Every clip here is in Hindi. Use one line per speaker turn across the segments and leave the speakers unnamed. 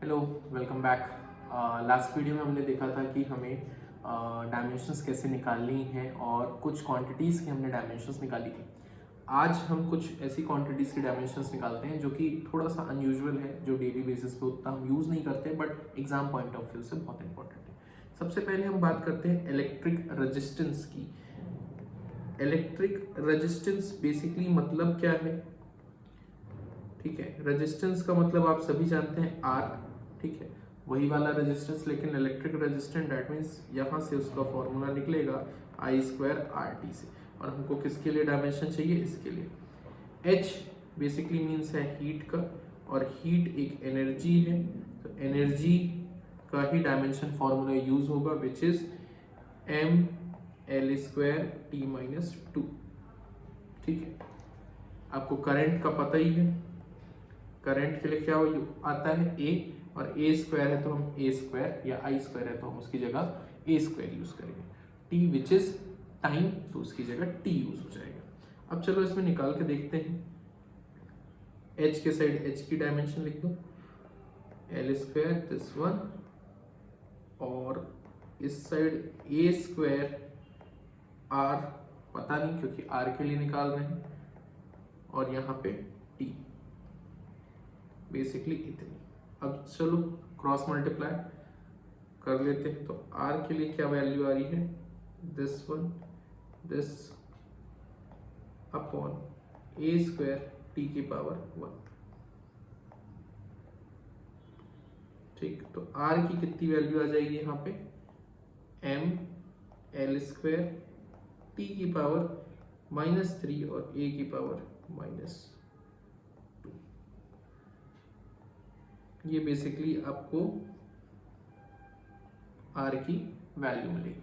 Hello, welcome back. Last video में हमने देखा था कि हमें डायमेंशंस कैसे निकालनी है और कुछ क्वांटिटीज़ की हमने डायमेंशंस निकाली थी। आज हम कुछ ऐसी क्वांटिटीज़ की डायमेंशंस निकालते हैं जो कि थोड़ा सा अनयूजुअल है, जो डेली बेसिस पे उतना हम यूज़ नहीं करते, but exam point of view से बहुत इंपॉर्टेंट है। सबसे पहले हम बात करते हैं इलेक्ट्रिक रेजिस्टेंस की। इलेक्ट्रिक रेजिस्टेंस बेसिकली मतलब क्या है? ठीक है, रेजिस्टेंस का मतलब आप सभी जानते हैं, आर। ठीक है, वही वाला रेजिस्टेंस, लेकिन इलेक्ट्रिक रेजिस्टेंस दैट मीन्स यहाँ से उसका फॉर्मूला निकलेगा आई स्क्वायर आर टी से। और हमको किसके लिए डायमेंशन चाहिए? इसके लिए। एच बेसिकली मीन्स है हीट का, और हीट एक एनर्जी है, तो एनर्जी का ही डायमेंशन फॉर्मूला यूज होगा, which is M L square T minus two. ठीक है, आपको करंट का पता ही है, करंट के लिए क्या आता है? ए, और ए स्क्वायर है तो हम ए स्क्वायर, या आई स्क्वायर है तो हम उसकी जगह ए स्क्वायर यूज करेंगे। टी विच इज टाइम, तो उसकी जगह टी यूज हो जाएगा। अब चलो इसमें निकाल के देखते हैं। एच के साइड एच की डायमेंशन लिख दो, एल स्क्वायर दिस वन, और इस साइड ए स्क्वायर आर पता नहीं क्योंकि आर के लिए निकाल रहे हैं, और यहाँ पे टी बेसिकली इतनी। अब चलो क्रॉस मल्टीप्लाई कर लेते हैं, तो r के लिए क्या वैल्यू आ रही है? This one, this upon A square T की पावर वन। ठीक, तो r की कितनी वैल्यू आ जाएगी यहाँ पे? m एल स्क्वायर टी की पावर -3 और a की पावर -2। ये बेसिकली आपको R की वैल्यू मिलेगी।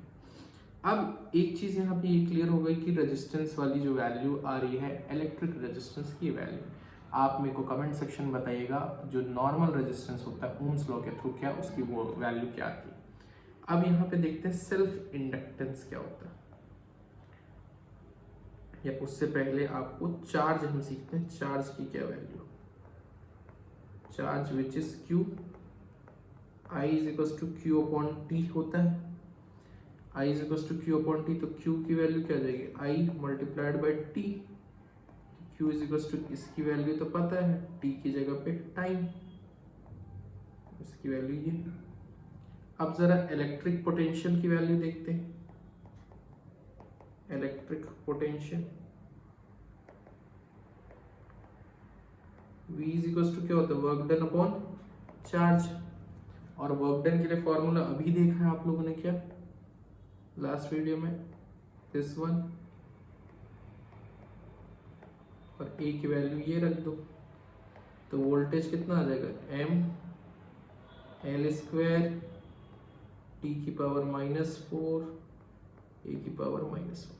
अब एक चीज यहाँ पे ये क्लियर हो गई कि रेजिस्टेंस वाली जो वैल्यू आ रही है, इलेक्ट्रिक रेजिस्टेंस की वैल्यू, आप मेरे को कमेंट सेक्शन बताइएगा जो नॉर्मल रेजिस्टेंस होता है ओम्स लॉ के थ्रू, क्या उसकी वो वैल्यू क्या आती है। अब यहाँ पे देखते हैं सेल्फ इंडक्टेंस क्या होता है, या उससे पहले आपको चार्ज हम सीखते हैं, चार्ज की क्या value. Charge which is Q, I is equal to Q upon T होता है। I is equal to Q upon T, तो क्यू की वैल्यू क्या आ जाएगी? I multiplied by T. Q is equal to, इसकी वैल्यू तो पता है, टी की जगह पे टाइम, इसकी वैल्यू ये। अब जरा इलेक्ट्रिक पोटेंशियल की वैल्यू देखते हैं। Electric potential V is equal to क्या होता है? Work done upon charge. और वर्क डन के लिए फॉर्मूला अभी देखा है आप लोगों ने क्या लास्ट वीडियो में? दिस वन, और A की वैल्यू ये रख दो, तो वोल्टेज कितना आ जाएगा? M एल स्क्वायर टी की पावर -4 A की पावर -1।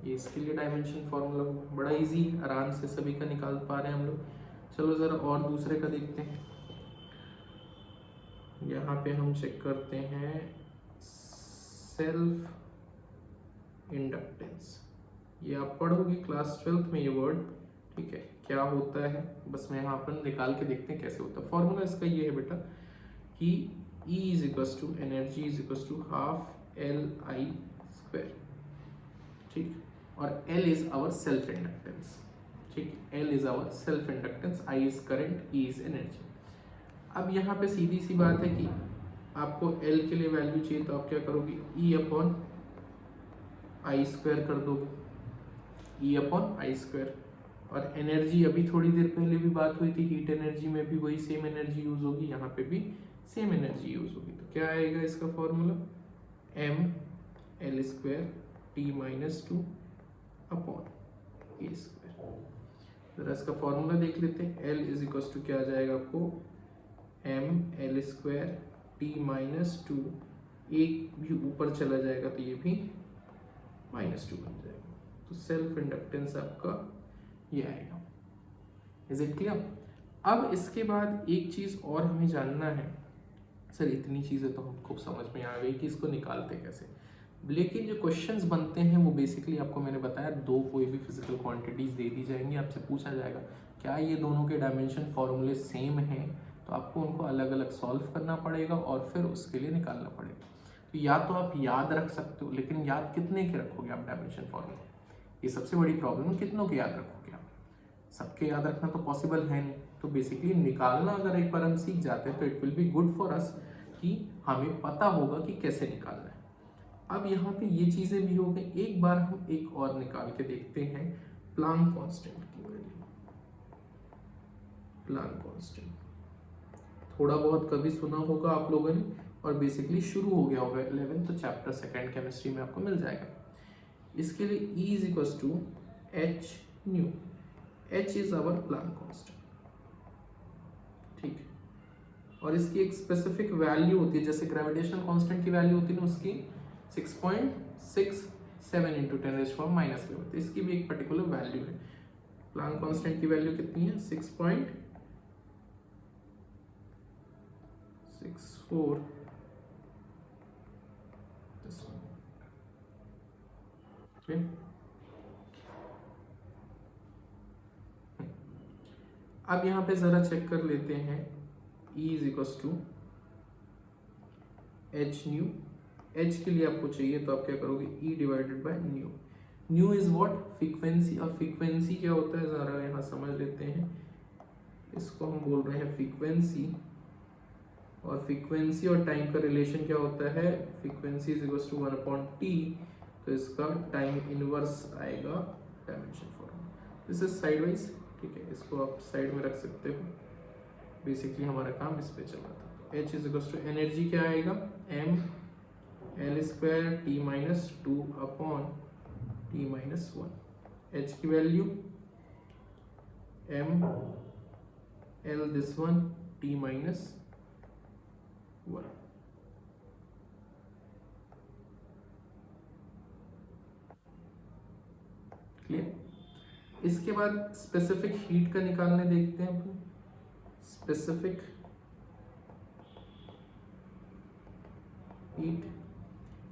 ये इसके लिए डायमेंशन फॉर्मूला बड़ा इजी, आराम से सभी का निकाल पा रहे हैं हम लोग। चलो जरा और दूसरे का देखते हैं। यहाँ पे हम चेक करते हैं सेल्फ इंडक्टेंस। ये आप पढ़ोगे क्लास 12th में ये वर्ड, ठीक है, क्या होता है, बस मैं यहाँ पर निकाल के देखते हैं कैसे होता है। फॉर्मूला इसका ये है बेटा कि E is equal to energy is equal to half L I square. ठीक, और L is our self inductance. ठीक, L is our self inductance, I is current, E is energy. अब यहाँ पे सीधी सी बात है कि आपको L के लिए वैल्यू चाहिए, तो आप क्या करोगे? E अपॉन आई स्क्वायर कर दोगे, E अपॉन आई स्क्वायर। और एनर्जी, अभी थोड़ी देर पहले भी बात हुई थी, हीट एनर्जी में भी वही सेम एनर्जी यूज होगी, यहाँ पे भी सेम एनर्जी यूज होगी। तो क्या आएगा इसका formula? M L square T -2 upon A square. जरा इसका फॉर्मूला देख लेते हैं। L इज इक्वल टू क्या आ जाएगा आपको? M एल स्क्वायर टी -2, एक भी ऊपर चला जाएगा तो ये भी -2 बन जाएगा। तो सेल्फ इंडक्टेंस आपका ये आएगा। Is it clear? अब इसके बाद एक चीज और हमें जानना है। सर इतनी चीजें तो हमको समझ में आ गई कि इसको निकालते कैसे, लेकिन जो क्वेश्चंस बनते हैं वो बेसिकली आपको मैंने बताया, दो कोई भी फिजिकल क्वांटिटीज दे दी जाएंगी, आपसे पूछा जाएगा क्या ये दोनों के डायमेंशन फॉर्मूले सेम हैं, तो आपको उनको अलग अलग सॉल्व करना पड़ेगा और फिर उसके लिए निकालना पड़ेगा। तो या तो आप याद रख सकते हो, लेकिन याद कितने के रखोगे आप डायमेंशन फॉर्मूले, ये सबसे बड़ी प्रॉब्लम है, कितनों के याद रखोगे आप, सबके याद रखना तो पॉसिबल है नहीं। तो बेसिकली निकालना अगर एक बार हम सीख जाते हैं तो it will be good for us कि हमें पता होगा कि कैसे निकालना है। अब यहाँ पे ये चीज़ें भी हो गई, एक बार हम एक और निकाल के देखते हैं प्लांक कांस्टेंट की वैल्यू। प्लांक कांस्टेंट थोड़ा बहुत कभी सुना होगा आप लोगों ने, और बेसिकली शुरू हो गया होगा 11th चैप्टर सेकेंड केमिस्ट्री में आपको मिल जाएगा। इसके लिए E is equal to H nu, H is our Planck constant, ठीक है। और इसकी एक स्पेसिफिक वैल्यू होती है, जैसे ग्रेविटेशनल कांस्टेंट की वैल्यू होती है ना उसकी 6.67 इंटू 10⁻⁻11, तो इसकी भी एक पर्टिकुलर वैल्यू है। प्लांक कांस्टेंट की वैल्यू कितनी है, 6.64, अब यहां पे जरा चेक कर लेते हैं, E is equal to H nu, H के लिए आपको चाहिए तो आप क्या करोगे, E divided by nu. Nu is what, frequency, और फ्रीक्वेंसी क्या होता है जरा यहाँ समझ लेते हैं, इसको हम बोल रहे हैं फ्रीक्वेंसी, और फ्रीक्वेंसी और टाइम का रिलेशन क्या होता है, frequency is equal to 1/t, तो इसका टाइम इनवर्स आएगा dimension formula. This is side wise, ठीक है, इसको आप साइड में रख सकते हो। बेसिकली हमारा काम इस पे चल रहा था। तो H is equal to energy क्या आएगा, m l square T-2/T-1, H की value m l this one T-1। Clear. इसके बाद स्पेसिफिक हीट का निकालने देखते हैं अपन। स्पेसिफिक हीट,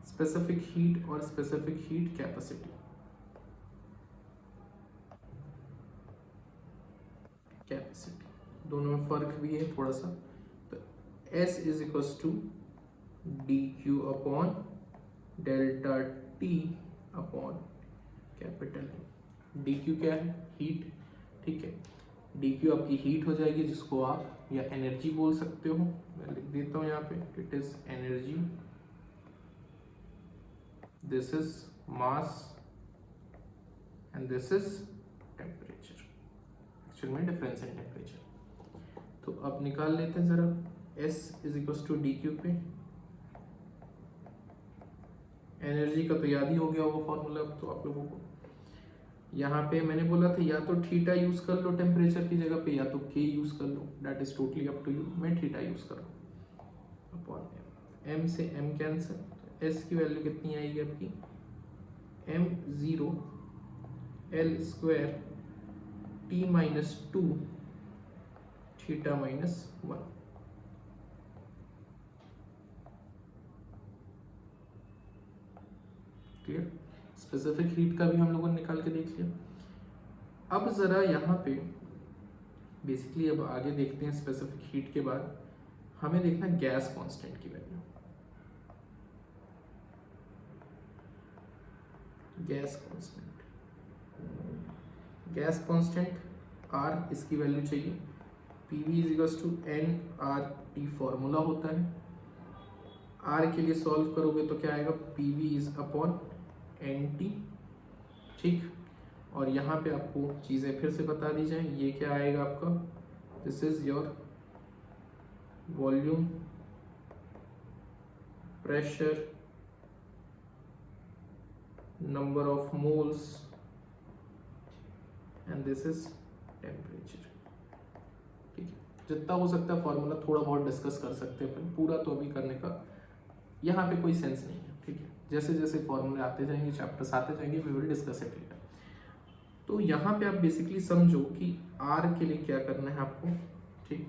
स्पेसिफिक हीट और स्पेसिफिक हीट कैपेसिटी। कैपेसिटी दोनों में फर्क भी है थोड़ा सा। तो S इज इक्वल टू dQ/डेल्टा T अपॉन कैपिटल dQ क्या है, हीट, ठीक है। dQ आपकी हीट हो जाएगी, जिसको आप या एनर्जी बोल सकते हो, मैं लिख देता हूँ यहाँ पे, it is energy, this is mass and this is temperature, actual में डिफरेंस इन टेम्परेचर। तो अब निकाल लेते हैं जरा, S is equal to dQ पे, एनर्जी का तो याद ही हो गया होगा फॉर्मूला अब तो आप लोगों को। यहाँ पे मैंने बोला था या तो थीटा यूज कर लो टेम्परेचर की जगह पे, या तो K यूज कर लो, that is totally up to you. मैं थीटा यूज कर रहा हूँ, अपॉन m से m कैंसिल, तो S की वैल्यू कितनी आएगी आपकी, m0 l square T-2 θ-1। Clear. Specific heat का भी हम लोगों ने निकाल के देख लिया। अब जरा यहाँ पे बेसिकली अब आगे देखते हैं, स्पेसिफिक हीट के बाद हमें देखना गैस कांस्टेंट की वैल्यू। गैस कांस्टेंट R, इसकी वैल्यू चाहिए, PV is equal to nRT formula होता है। R के लिए सॉल्व करोगे तो क्या आएगा, PV इज अपॉन NT, ठीक। और यहाँ पे आपको चीज़ें फिर से बता दी जाए, ये क्या आएगा आपका, this is your volume, pressure, number of moles and this is temperature, ठीक है। जितना हो सकता है फॉर्मूला थोड़ा बहुत डिस्कस कर सकते हैं अपन, पूरा तो अभी करने का यहाँ पे कोई सेंस नहीं है, ठीक है। जैसे जैसे फॉर्मूले आते जाएंगे, चैप्टर्स आते जाएंगे, we will discuss it later. तो यहाँ पे आप बेसिकली समझो कि R के लिए क्या करना है आपको, ठीक।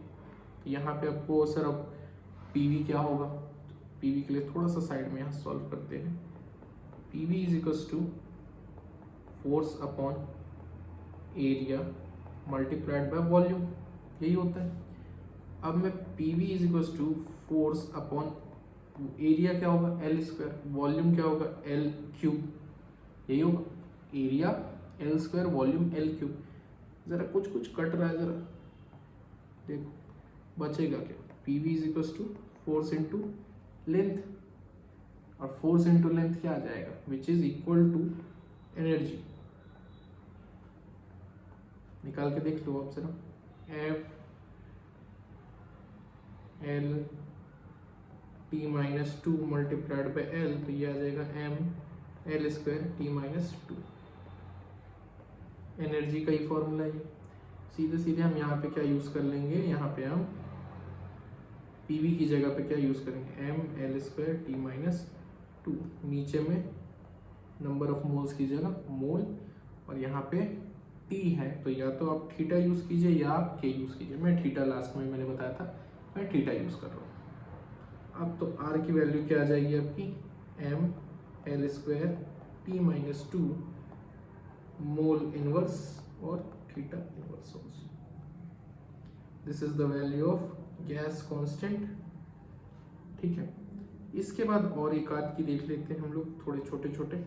यहाँ पे आपको सर अब PV क्या होगा, PV के लिए थोड़ा सा साइड में यहाँ सॉल्व करते हैं। PV is equal to force upon area multiplied by volume, यही होता है। अब मैं P V is equal to force upon area क्या होगा एल स्क्वायर, वॉल्यूम क्या होगा एल क्यूब, यही होगा area L square volume L cube. जरा कुछ कुछ कट रहा है, जरा देखो बचेगा क्या, P V is equal to force into length, और फोर्स इंटू लेंथ क्या आ जाएगा which is equal to energy. निकाल के देख लो आप जरा, F L T minus two multiplied by L, तो ये आ जाएगा M L square T minus two. Energy का ही फॉर्मूला है। सीधे सीधे हम यहाँ पे क्या यूज़ कर लेंगे, यहाँ पे हम पीवी की जगह पे क्या यूज़ करेंगे, M L square T minus two, नीचे में नंबर ऑफ मोल्स की जगह मोल, और यहाँ पे टी है तो या तो आप थीटा यूज़ कीजिए या आप के यूज़ कीजिए। मैं थीटा लास्ट में मैंने बताया था, मैं थीटा यूज़ कर रहा हूँ। अब तो आर की वैल्यू क्या आ जाएगी आपकी, M L square T minus two mole inverse और theta inverse also. This is the value of gas constant. ठीक है, इसके बाद और एक आध की देख लेते हैं हम लोग, थोड़े छोटे छोटे।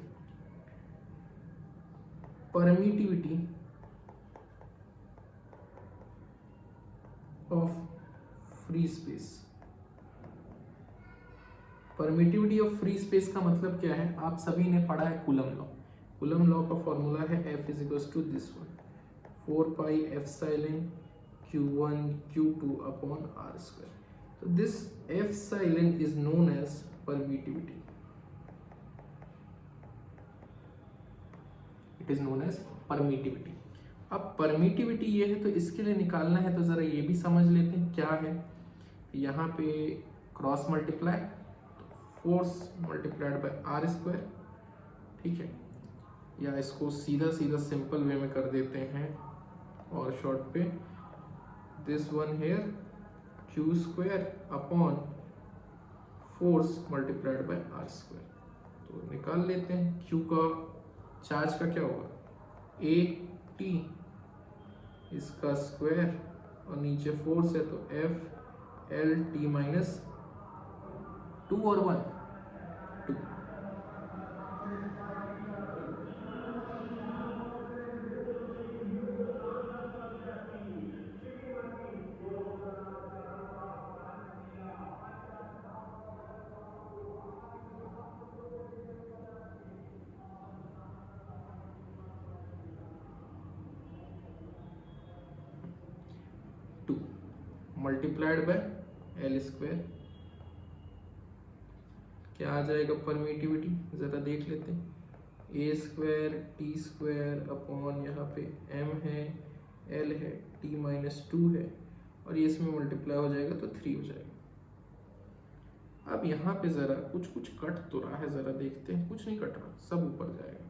Permittivity of free space. Permittivity of free space का मतलब क्या है, आप सभी ने पढ़ा है कूलम लॉ। कूलम लॉ का फॉर्मूला है F is equal to this one, 4 pi epsilon Q1 Q2 upon R square. तो this epsilon is known as permittivity, it is known as permittivity. अब परमिटिविटी ये है तो इसके लिए निकालना है तो जरा ये भी समझ लेते हैं क्या है। यहाँ पे cross multiply, force multiplied by R square, ठीक है, या इसको सीधा सीधा सिंपल वे में कर देते हैं और शॉर्ट पे this one here Q square upon force multiplied by R square. तो निकाल लेते हैं, क्यू का चार्ज का क्या होगा ए टी, इसका स्क्वायर और नीचे फोर्स है तो F L T minus two और one two. Multiplied by L square क्या आ जाएगा परमिटिविटी, जरा देख लेते हैं, A square T square upon यहाँ पे एम है एल है टी माइनस टू है और ये इसमें मल्टीप्लाई हो जाएगा तो 3 हो जाएगा। अब यहाँ पे जरा कुछ कुछ कट तो रहा है, जरा देखते हैं, कुछ नहीं कट रहा, सब ऊपर जाएगा।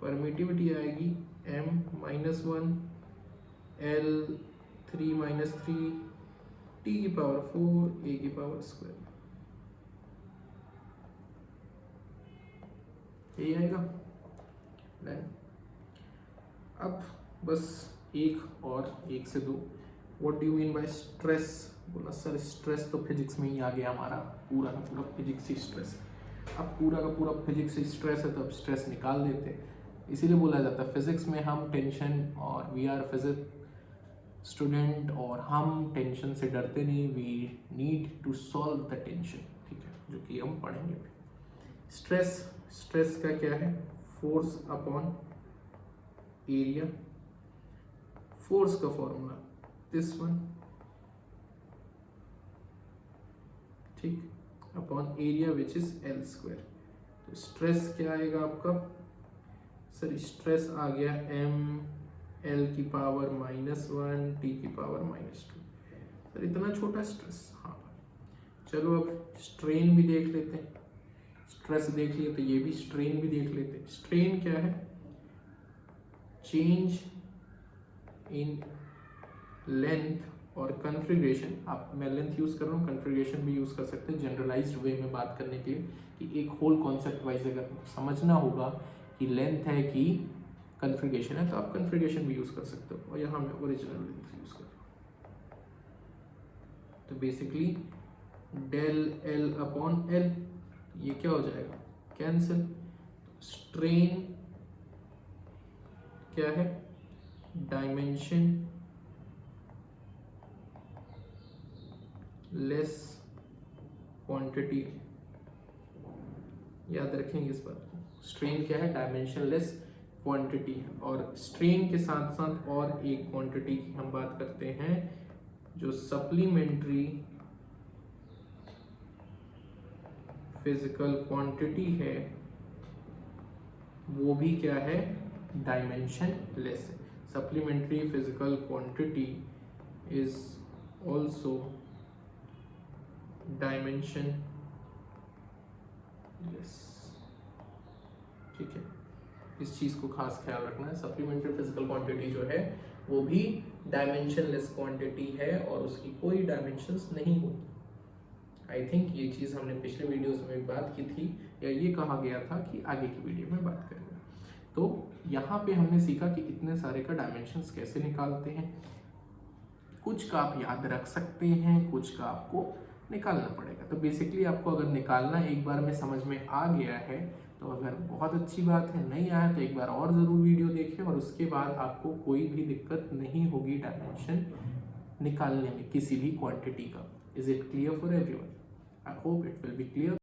परमिटिविटी आएगी M minus one L 3 minus 3 T की पावर 4 ए की पावर स्क्वायर, यही आएगा। अब बस एक और एक से दो, what do you mean by stress. बोला सर स्ट्रेस तो फिजिक्स में ही आ गया, हमारा पूरा का पूरा फिजिक्स ही स्ट्रेस है। अब पूरा का पूरा फिजिक्स ही स्ट्रेस है तो अब स्ट्रेस निकाल देते हैं। इसीलिए बोला जाता है फिजिक्स में हम टेंशन, और वी आर फिजिक्स स्टूडेंट, और हम टेंशन से डरते नहीं, we need to solve the tension, ठीक है, जो कि हम पढ़ेंगे। स्ट्रेस, स्ट्रेस का क्या है, फोर्स अपॉन एरिया। फोर्स का फॉर्मूला दिस वन, ठीक, upon area which is L square. तो स्ट्रेस क्या आएगा आपका, सर स्ट्रेस आ गया एम एल की पावर -1 टी की पावर -2। सर इतना छोटा स्ट्रेस, हाँ चलो अब स्ट्रेन भी देख लेते हैं। स्ट्रेस देख लिए तो ये भी स्ट्रेन भी देख लेते हैं। स्ट्रेन क्या है, चेंज इन लेंथ और कन्फिग्रेशन। आप, मैं लेंथ यूज कर रहा हूँ, कन्फिग्रेशन भी यूज कर सकते हैं जनरलाइज्ड वे में बात करने के लिए, कि एक होल कॉन्सेप्ट वाइज अगर समझना होगा कि लेंथ है कि कन्फिग्रेशन है तो आप कन्फिग्रेशन भी यूज़ कर सकते हो, और यहाँ मैं ओरिजिनल यूज़ कर रहा हूँ। तो basically del L upon L, ये क्या हो जाएगा, कैंसिल। स्ट्रेन क्या है, डायमेंशन लेस क्वांटिटी, याद रखेंगे इस बात को। स्ट्रेन क्या है, डायमेंशन लेस क्वांटिटी है, और स्ट्रेन के साथ साथ और एक क्वांटिटी की हम बात करते हैं जो सप्लीमेंट्री फिजिकल क्वांटिटी है, वो भी क्या है, डायमेंशन लेस है। Supplementary physical quantity is also dimension less, ठीक है। इस चीज को खास ख्याल रखना है, सप्लीमेंट्री फिजिकल क्वांटिटी जो है वो भी डायमेंशन लेस क्वांटिटी है और उसकी कोई डायमेंशंस नहीं होती। आई थिंक ये चीज़ हमने पिछले वीडियोस में बात की थी, या ये कहा गया था कि आगे की वीडियो में बात करेंगे। तो यहाँ पे हमने सीखा कि इतने सारे का डायमेंशंस कैसे निकालते हैं। कुछ का आप याद रख सकते हैं, कुछ का आपको निकालना पड़ेगा। तो बेसिकली आपको अगर निकालना एक बार में समझ में आ गया है तो अगर बहुत अच्छी बात है, नहीं आया तो एक बार और ज़रूर वीडियो देखें, और उसके बाद आपको कोई भी दिक्कत नहीं होगी डायमेंशन निकालने में किसी भी क्वांटिटी का। Is it clear for everyone? I hope it will be clear.